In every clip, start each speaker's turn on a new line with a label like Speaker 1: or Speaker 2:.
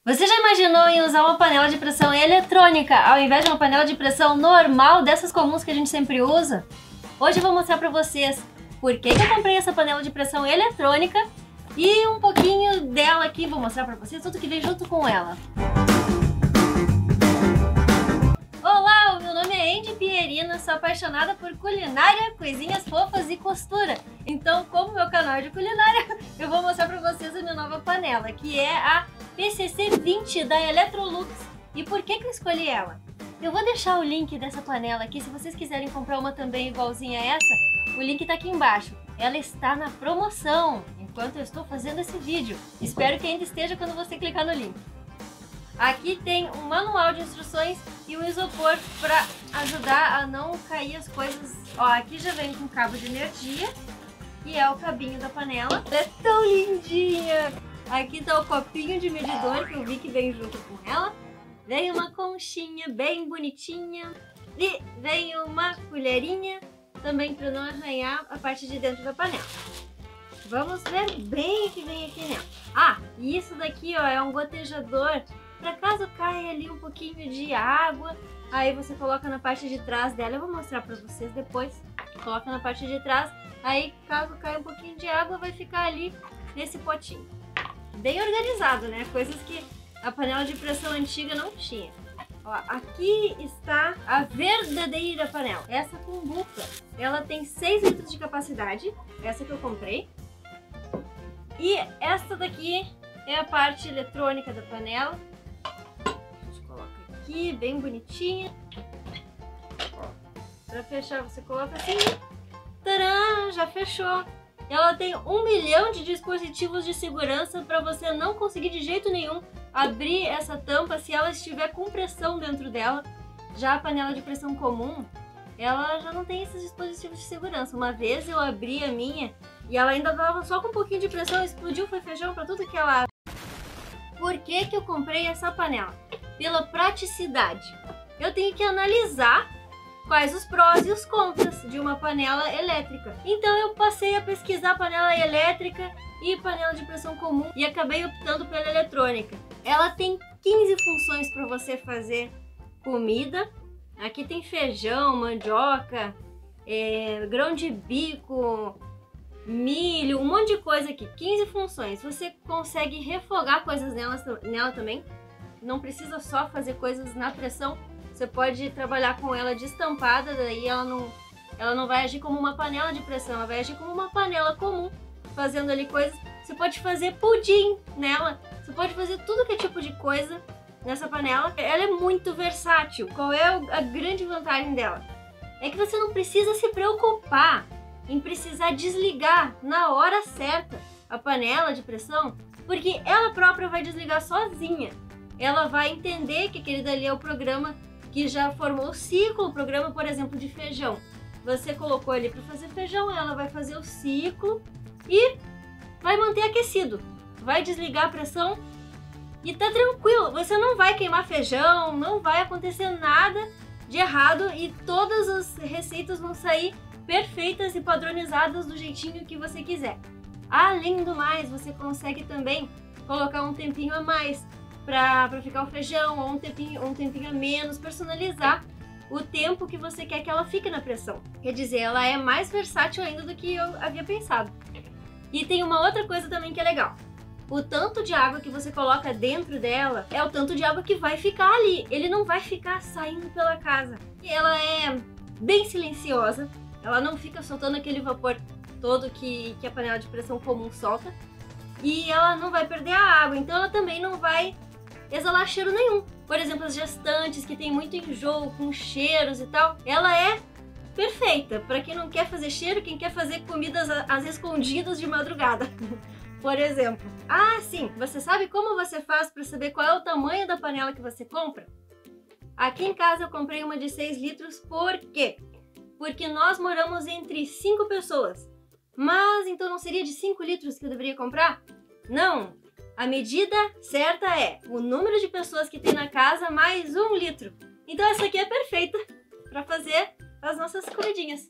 Speaker 1: Você já imaginou em usar uma panela de pressão eletrônica ao invés de uma panela de pressão normal, dessas comuns que a gente sempre usa? Hoje eu vou mostrar pra vocês por que eu comprei essa panela de pressão eletrônica e um pouquinho dela aqui, vou mostrar pra vocês tudo que vem junto com ela. Olá, o meu nome é Andy Pierina, sou apaixonada por culinária, coisinhas fofas e costura. Então, como meu canal é de culinária, eu vou mostrar pra vocês a minha nova panela, que é a PCC20 da Electrolux. E por que eu escolhi ela? Eu vou deixar o link dessa panela aqui, se vocês quiserem comprar uma também igualzinha a essa, o link tá aqui embaixo. Ela está na promoção, enquanto eu estou fazendo esse vídeo. Espero que ainda esteja quando você clicar no link. Aqui tem um manual de instruções e um isopor para ajudar a não cair as coisas. Ó, aqui já vem com cabo de energia, que é o cabinho da panela. Ela é tão lindinha! Aqui tá o copinho de medidor que eu vi que vem junto com ela. Vem uma conchinha bem bonitinha e vem uma colherinha também para não arranhar a parte de dentro da panela. Vamos ver bem o que vem aqui nela. Ah, e isso daqui, ó, é um gotejador para caso caia ali um pouquinho de água. Aí você coloca na parte de trás dela. Eu vou mostrar para vocês depois. Coloca na parte de trás. Aí caso caia um pouquinho de água, vai ficar ali nesse potinho. Bem organizado, né? Coisas que a panela de pressão antiga não tinha. Ó, aqui está a verdadeira panela. Essa cumbuca, ela tem 6 litros de capacidade. Essa que eu comprei. E essa daqui é a parte eletrônica da panela. A gente coloca aqui, bem bonitinha. Para fechar, você coloca assim. Tcharam, já fechou. Ela tem 1 milhão de dispositivos de segurança para você não conseguir de jeito nenhum abrir essa tampa se ela estiver com pressão dentro dela. Já a panela de pressão comum, ela já não tem esses dispositivos de segurança. Uma vez eu abri a minha e ela ainda estava só com um pouquinho de pressão, explodiu, foi feijão para tudo que ela... Por que eu comprei essa panela? Pela praticidade. Eu tenho que analisar quais os prós e os contras de uma panela elétrica. Então eu passei a pesquisar panela elétrica e panela de pressão comum e acabei optando pela eletrônica. Ela tem 15 funções para você fazer comida. Aqui tem feijão, mandioca, grão de bico, milho, um monte de coisa aqui. 15 funções. Você consegue refogar coisas nela também. Não precisa só fazer coisas na pressão. Você pode trabalhar com ela destampada, daí ela não vai agir como uma panela de pressão, ela vai agir como uma panela comum, fazendo ali coisas. Você pode fazer pudim nela, você pode fazer tudo que é tipo de coisa nessa panela. Ela é muito versátil. Qual é a grande vantagem dela? É que você não precisa se preocupar em precisar desligar na hora certa a panela de pressão, porque ela própria vai desligar sozinha. Ela vai entender que aquele dali é o programa que já formou o ciclo, o programa, por exemplo, de feijão. Você colocou ele para fazer feijão, ela vai fazer o ciclo e vai manter aquecido. Vai desligar a pressão e tá tranquilo. Você não vai queimar feijão, não vai acontecer nada de errado e todas as receitas vão sair perfeitas e padronizadas do jeitinho que você quiser. Além do mais, você consegue também colocar um tempinho a mais para ficar o feijão, ou um tempinho a menos, personalizar o tempo que você quer que ela fique na pressão. Quer dizer, ela é mais versátil ainda do que eu havia pensado. E tem uma outra coisa também que é legal. O tanto de água que você coloca dentro dela é o tanto de água que vai ficar ali. Ele não vai ficar saindo pela casa. E ela é bem silenciosa, ela não fica soltando aquele vapor todo que a panela de pressão comum solta. E ela não vai perder a água, então ela também não vai exalar cheiro nenhum. Por exemplo, as gestantes que tem muito enjoo com cheiros e tal, ela é perfeita para quem não quer fazer cheiro, quem quer fazer comidas às escondidas de madrugada. Por exemplo. Ah, sim, você sabe como você faz para saber qual é o tamanho da panela que você compra? Aqui em casa eu comprei uma de 6 litros, por quê? Porque nós moramos entre 5 pessoas. Mas então não seria de 5 litros que eu deveria comprar? Não! A medida certa é o número de pessoas que tem na casa mais 1 litro. Então essa aqui é perfeita para fazer as nossas comidinhas.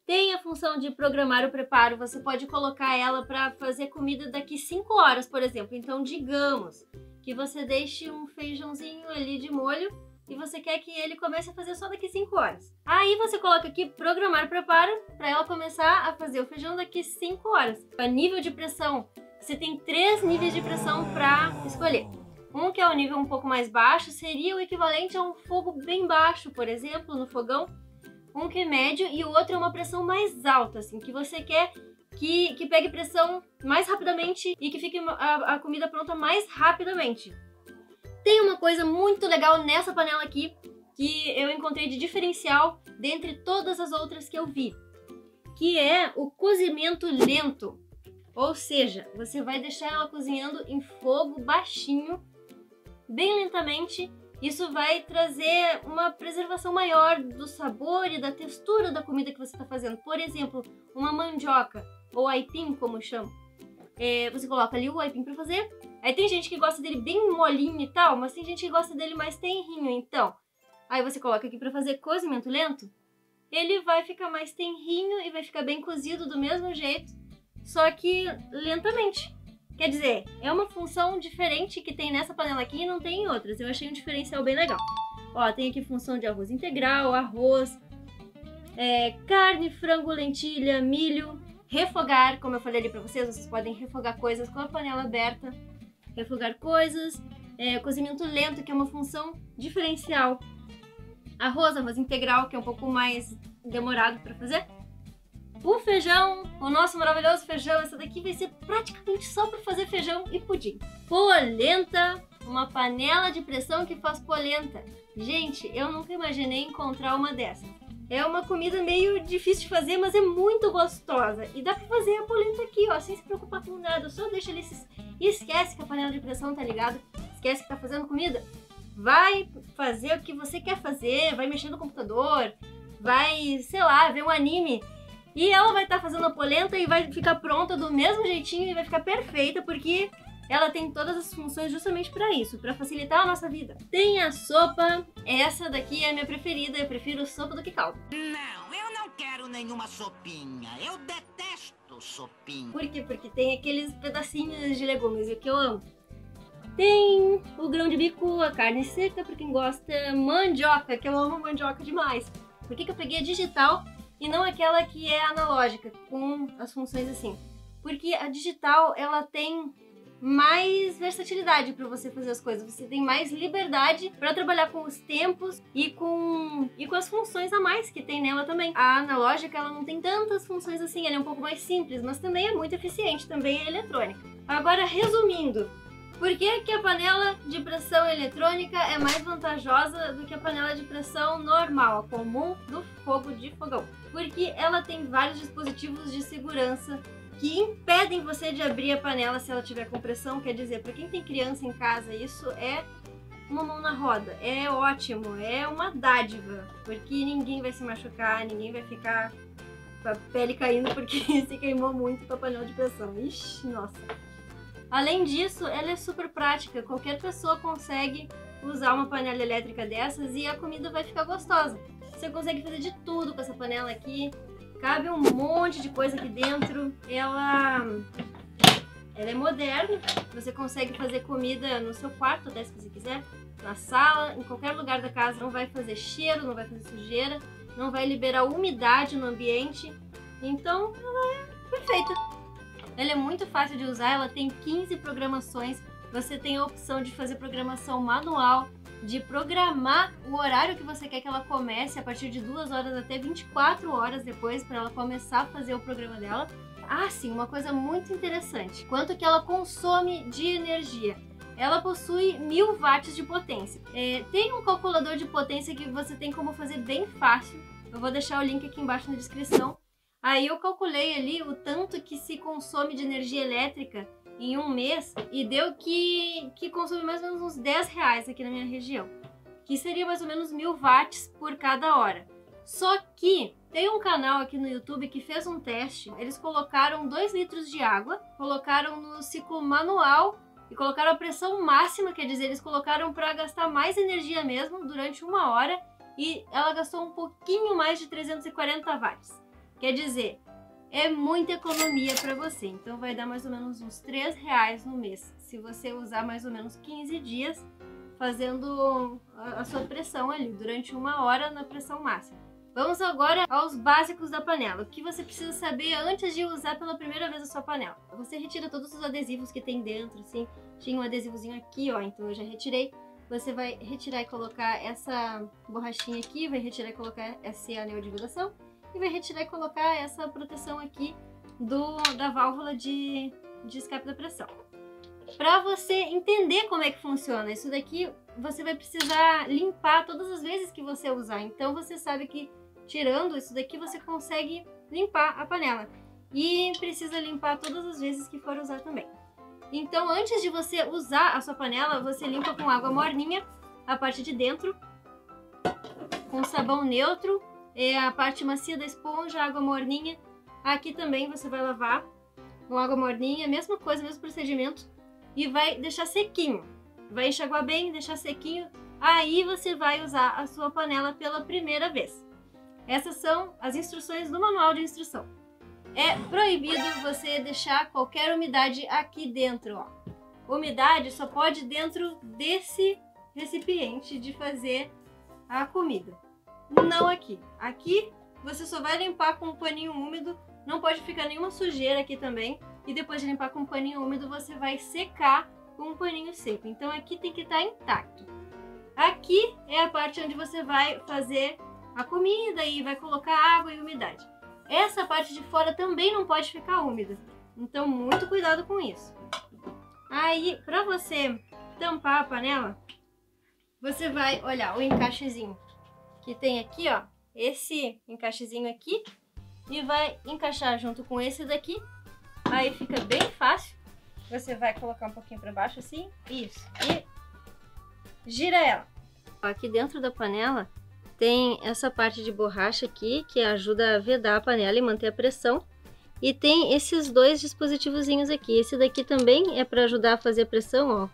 Speaker 1: Tem a função de programar o preparo, você pode colocar ela para fazer comida daqui 5 horas, por exemplo. Então digamos que você deixe um feijãozinho ali de molho e você quer que ele comece a fazer só daqui 5 horas. Aí você coloca aqui programar preparo para ela começar a fazer o feijão daqui 5 horas. A nível de pressão, você tem 3 níveis de pressão para escolher. Um que é o nível um pouco mais baixo, seria o equivalente a um fogo bem baixo, por exemplo, no fogão. Um que é médio e o outro é uma pressão mais alta, assim, que você quer que pegue pressão mais rapidamente e que fique a comida pronta mais rapidamente. Tem uma coisa muito legal nessa panela aqui que eu encontrei de diferencial dentre todas as outras que eu vi, que é o cozimento lento. Ou seja, você vai deixar ela cozinhando em fogo baixinho, bem lentamente. Isso vai trazer uma preservação maior do sabor e da textura da comida que você está fazendo. Por exemplo, uma mandioca ou aipim, como chama. Você coloca ali o aipim para fazer. Aí tem gente que gosta dele bem molinho e tal, mas tem gente que gosta dele mais tenrinho, então. Aí você coloca aqui para fazer cozimento lento. Ele vai ficar mais tenrinho e vai ficar bem cozido do mesmo jeito, só que lentamente. Quer dizer, é uma função diferente que tem nessa panela aqui e não tem em outras. Eu achei um diferencial bem legal. Ó, tem aqui função de arroz integral, arroz, carne, frango, lentilha, milho, refogar, como eu falei ali pra vocês podem refogar coisas com a panela aberta, refogar coisas, cozimento lento, que é uma função diferencial, arroz integral, que é um pouco mais demorado pra fazer. O feijão, o nosso maravilhoso feijão, essa daqui vai ser praticamente só para fazer feijão e pudim. Polenta, uma panela de pressão que faz polenta. Gente, eu nunca imaginei encontrar uma dessas. É uma comida meio difícil de fazer, mas é muito gostosa. E dá pra fazer a polenta aqui, ó, sem se preocupar com nada. Só deixa ali e esquece que a panela de pressão tá ligada. Esquece que tá fazendo comida. Vai fazer o que você quer fazer, vai mexer no computador, vai, sei lá, ver um anime. E ela vai estar fazendo a polenta e vai ficar pronta do mesmo jeitinho e vai ficar perfeita, porque ela tem todas as funções justamente para isso, para facilitar a nossa vida. Tem a sopa, essa daqui é a minha preferida, eu prefiro sopa do que caldo.
Speaker 2: Não, eu não quero nenhuma sopinha, eu detesto sopinha.
Speaker 1: Por quê? Porque tem aqueles pedacinhos de legumes, o que eu amo. Tem o grão de bico, a carne seca, para quem gosta, mandioca, que eu amo mandioca demais. Por que eu peguei a digital e não aquela que é analógica, com as funções assim? Porque a digital, ela tem mais versatilidade para você fazer as coisas, você tem mais liberdade para trabalhar com os tempos e com as funções a mais que tem nela também. A analógica, ela não tem tantas funções assim, ela é um pouco mais simples, mas também é muito eficiente, também é eletrônica. Agora, resumindo, por que que a panela de pressão eletrônica é mais vantajosa do que a panela de pressão normal, a comum do fogo de fogão? Porque ela tem vários dispositivos de segurança que impedem você de abrir a panela se ela tiver com pressão. Quer dizer, para quem tem criança em casa, isso é uma mão na roda, é ótimo, é uma dádiva, porque ninguém vai se machucar, ninguém vai ficar com a pele caindo porque se queimou muito com a panela de pressão. Ixi, nossa! Além disso, ela é super prática, qualquer pessoa consegue usar uma panela elétrica dessas e a comida vai ficar gostosa. Você consegue fazer de tudo com essa panela aqui, cabe um monte de coisa aqui dentro, ela é moderna, você consegue fazer comida no seu quarto até se você quiser, na sala, em qualquer lugar da casa, não vai fazer cheiro, não vai fazer sujeira, não vai liberar umidade no ambiente, então ela é perfeita. Ela é muito fácil de usar, ela tem 15 programações, você tem a opção de fazer programação manual, de programar o horário que você quer que ela comece, a partir de 2 horas até 24 horas depois, para ela começar a fazer o programa dela. Ah, sim, uma coisa muito interessante, quanto que ela consome de energia. Ela possui 1000 watts de potência. Tem um calculador de potência que você tem como fazer bem fácil, eu vou deixar o link aqui embaixo na descrição. Aí eu calculei ali o tanto que se consome de energia elétrica em um mês e deu que consome mais ou menos uns 10 reais aqui na minha região, que seria mais ou menos 1000 watts por cada hora. Só que tem um canal aqui no YouTube que fez um teste, eles colocaram 2 litros de água, colocaram no ciclo manual e colocaram a pressão máxima, quer dizer, eles colocaram para gastar mais energia mesmo durante 1 hora e ela gastou um pouquinho mais de 340 watts. Quer dizer, é muita economia para você, então vai dar mais ou menos uns 3 reais no mês, se você usar mais ou menos 15 dias fazendo a sua pressão ali, durante 1 hora na pressão máxima. Vamos agora aos básicos da panela. O que você precisa saber antes de usar pela primeira vez a sua panela? Você retira todos os adesivos que tem dentro, assim. Tinha um adesivozinho aqui, ó, então eu já retirei. Você vai retirar e colocar essa borrachinha aqui, vai retirar e colocar esse anel de vedação e vai retirar e colocar essa proteção aqui da válvula de escape da pressão. Para você entender como é que funciona, isso daqui você vai precisar limpar todas as vezes que você usar. Então você sabe que tirando isso daqui você consegue limpar a panela. E precisa limpar todas as vezes que for usar também. Então antes de você usar a sua panela, você limpa com água morninha a parte de dentro, com sabão neutro, a parte macia da esponja, água morninha. Aqui também você vai lavar com água morninha, mesma coisa, mesmo procedimento. E vai deixar sequinho. Vai enxaguar bem, deixar sequinho. Aí você vai usar a sua panela pela primeira vez. Essas são as instruções do manual de instrução. É proibido você deixar qualquer umidade aqui dentro, ó. Umidade só pode dentro desse recipiente de fazer a comida. Não aqui. Aqui você só vai limpar com um paninho úmido. Não pode ficar nenhuma sujeira aqui também. E depois de limpar com um paninho úmido, você vai secar com um paninho seco. Então aqui tem que estar intacto. Aqui é a parte onde você vai fazer a comida e vai colocar água e umidade. Essa parte de fora também não pode ficar úmida. Então muito cuidado com isso. Aí, para você tampar a panela, você vai olhar o encaixezinho que tem aqui, ó. Esse encaixezinho aqui. E vai encaixar junto com esse daqui. Aí fica bem fácil. Você vai colocar um pouquinho para baixo assim. Isso. E gira ela. Aqui dentro da panela tem essa parte de borracha aqui que ajuda a vedar a panela e manter a pressão. E tem esses dois dispositivozinhos aqui. Esse daqui também é para ajudar a fazer a pressão, ó.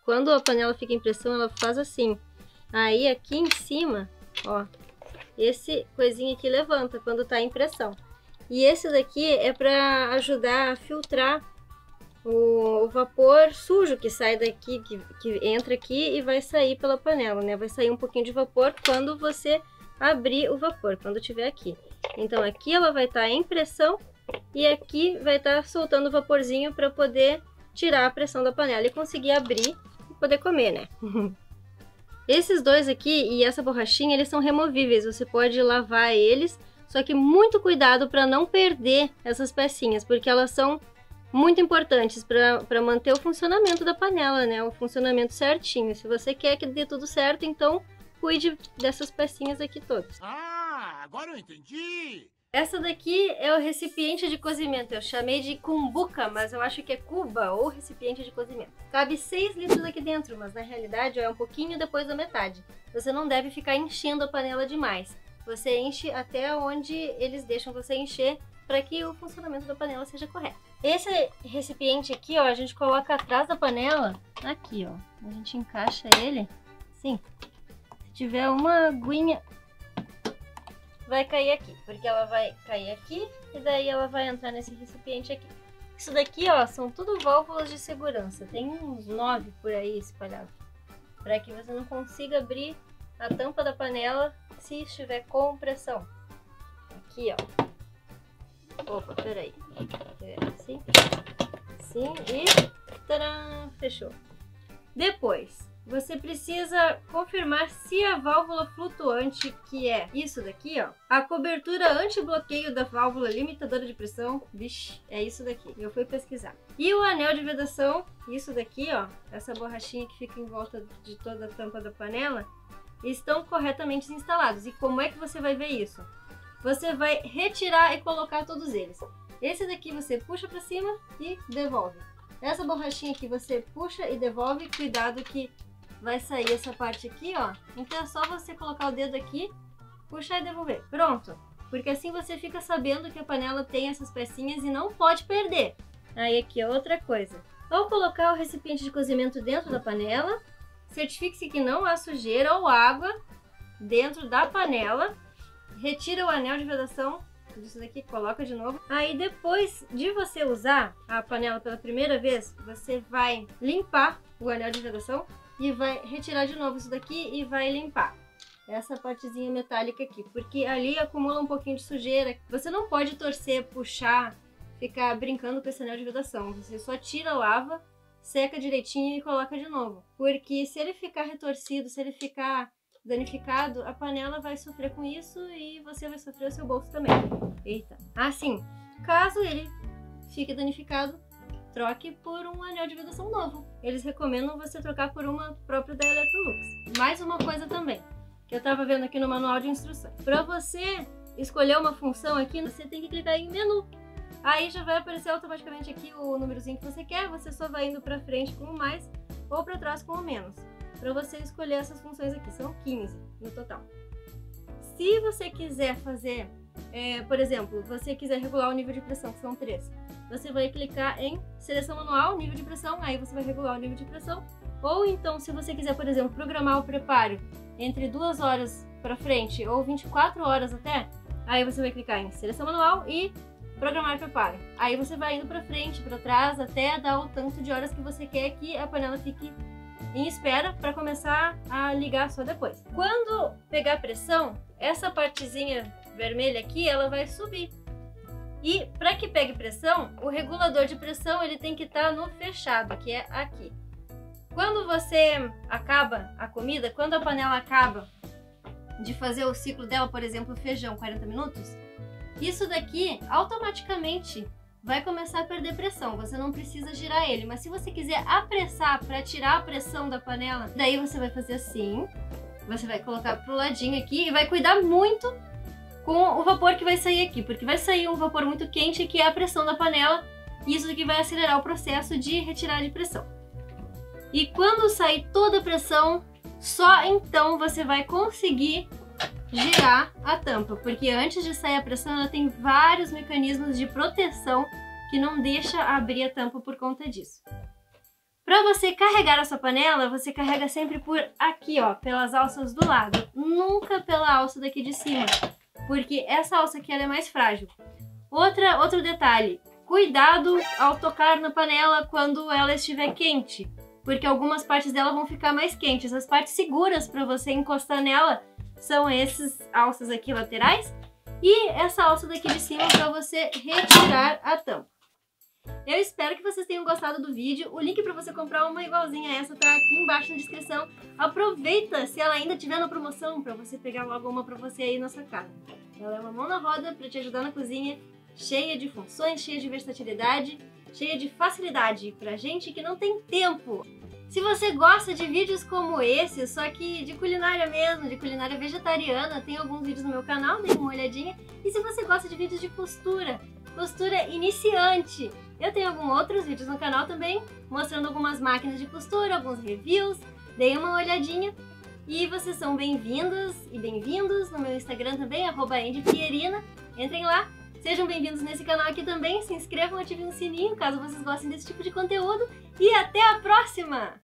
Speaker 1: Quando a panela fica em pressão, ela faz assim. Aí aqui em cima, ó, esse coisinho aqui levanta quando tá em pressão. E esse daqui é para ajudar a filtrar o vapor sujo que sai daqui, que entra aqui e vai sair pela panela, né? Vai sair um pouquinho de vapor quando você abrir o vapor, quando tiver aqui. Então aqui ela vai estar em pressão e aqui vai estar soltando o vaporzinho para poder tirar a pressão da panela e conseguir abrir e poder comer, né? Esses dois aqui e essa borrachinha, eles são removíveis, você pode lavar eles. Só que muito cuidado para não perder essas pecinhas, porque elas são muito importantes para manter o funcionamento da panela, né? O funcionamento certinho. Se você quer que dê tudo certo, então cuide dessas pecinhas aqui todas.
Speaker 2: Ah, agora eu entendi!
Speaker 1: Essa daqui é o recipiente de cozimento. Eu chamei de cumbuca, mas eu acho que é cuba ou recipiente de cozimento. Cabe 6 litros aqui dentro, mas na realidade é um pouquinho depois da metade. Você não deve ficar enchendo a panela demais. Você enche até onde eles deixam você encher para que o funcionamento da panela seja correto. Esse recipiente aqui, ó, a gente coloca atrás da panela, aqui, ó. A gente encaixa ele, assim. Se tiver uma aguinha, vai cair aqui, porque ela vai cair aqui e daí ela vai entrar nesse recipiente aqui. Isso daqui, ó, são tudo válvulas de segurança. Tem uns 9 por aí espalhados, para que você não consiga abrir a tampa da panela se estiver com pressão. Aqui, ó. Opa, peraí. Assim. Assim e... Tcharam! Fechou. Depois, você precisa confirmar se a válvula flutuante, que é isso daqui, ó, a cobertura anti-bloqueio da válvula limitadora de pressão, vixe, é isso daqui. Eu fui pesquisar. E o anel de vedação, isso daqui, ó, essa borrachinha que fica em volta de toda a tampa da panela, estão corretamente instalados. E como é que você vai ver isso? Você vai retirar e colocar todos eles. Esse daqui você puxa para cima e devolve. Essa borrachinha aqui você puxa e devolve. Cuidado que vai sair essa parte aqui, ó. Então é só você colocar o dedo aqui, puxar e devolver. Pronto. Porque assim você fica sabendo que a panela tem essas pecinhas e não pode perder. Aí aqui é outra coisa. Ao colocar o recipiente de cozimento dentro da panela, certifique-se que não há sujeira ou água dentro da panela. Retira o anel de vedação perto disso daqui, coloca de novo. Aí depois de você usar a panela pela primeira vez, você vai limpar o anel de vedação e vai retirar de novo isso daqui e vai limpar essa partezinha metálica aqui, porque ali acumula um pouquinho de sujeira. Você não pode torcer, puxar, ficar brincando com esse anel de vedação. Você só tira a lava, seca direitinho e coloca de novo. Porque se ele ficar retorcido, se ele ficar danificado, a panela vai sofrer com isso e você vai sofrer o seu bolso também. Eita. Assim, caso ele fique danificado, troque por um anel de vedação novo. Eles recomendam você trocar por uma própria da Electrolux. Mais uma coisa também, que eu tava vendo aqui no manual de instruções. Para você escolher uma função aqui, você tem que clicar em menu. Aí já vai aparecer automaticamente aqui o númerozinho que você quer, você só vai indo para frente com o mais ou para trás com o menos. Para você escolher essas funções aqui, são 15 no total. Se você quiser fazer, por exemplo, você quiser regular o nível de pressão, que são 3, você vai clicar em seleção manual, nível de pressão, aí você vai regular o nível de pressão. Ou então, se você quiser, por exemplo, programar o preparo entre 2 horas para frente ou 24 horas até, aí você vai clicar em seleção manual e programar preparo. Aí você vai indo para frente, para trás, até dar o tanto de horas que você quer que a panela fique em espera para começar a ligar só depois. Quando pegar pressão, essa partezinha vermelha aqui, ela vai subir. E para que pegue pressão, o regulador de pressão ele tem que estar no fechado, que é aqui. Quando você acaba a comida, quando a panela acaba de fazer o ciclo dela, por exemplo, feijão, 40 minutos, isso daqui automaticamente vai começar a perder pressão. Você não precisa girar ele, mas se você quiser apressar para tirar a pressão da panela, daí você vai fazer assim, você vai colocar pro ladinho aqui e vai cuidar muito com o vapor que vai sair aqui, porque vai sair um vapor muito quente que é a pressão da panela e isso aqui vai acelerar o processo de retirar de pressão. E quando sair toda a pressão, só então você vai conseguir girar a tampa, porque antes de sair a pressão ela tem vários mecanismos de proteção que não deixa abrir a tampa por conta disso. Para você carregar a sua panela, você carrega sempre por aqui, ó, pelas alças do lado, nunca pela alça daqui de cima, porque essa alça aqui ela é mais frágil. Outro detalhe, cuidado ao tocar na panela quando ela estiver quente, porque algumas partes dela vão ficar mais quentes. As partes seguras para você encostar nela são esses alças aqui laterais e essa alça daqui de cima para você retirar a tampa. Eu espero que vocês tenham gostado do vídeo. O link para você comprar uma igualzinha a essa tá aqui embaixo na descrição. Aproveita se ela ainda estiver na promoção para você pegar logo uma para você aí na sua casa. Ela é uma mão na roda para te ajudar na cozinha, cheia de funções, cheia de versatilidade, cheia de facilidade pra gente que não tem tempo. Se você gosta de vídeos como esse, só que de culinária mesmo, de culinária vegetariana, tem alguns vídeos no meu canal, dê uma olhadinha. E se você gosta de vídeos de costura, costura iniciante, eu tenho alguns outros vídeos no canal também, mostrando algumas máquinas de costura, alguns reviews, dê uma olhadinha. E vocês são bem-vindas e bem-vindos no meu Instagram também, @AndyPierina. Entrem lá, sejam bem-vindos nesse canal aqui também, se inscrevam, ativem o sininho caso vocês gostem desse tipo de conteúdo. E até a próxima!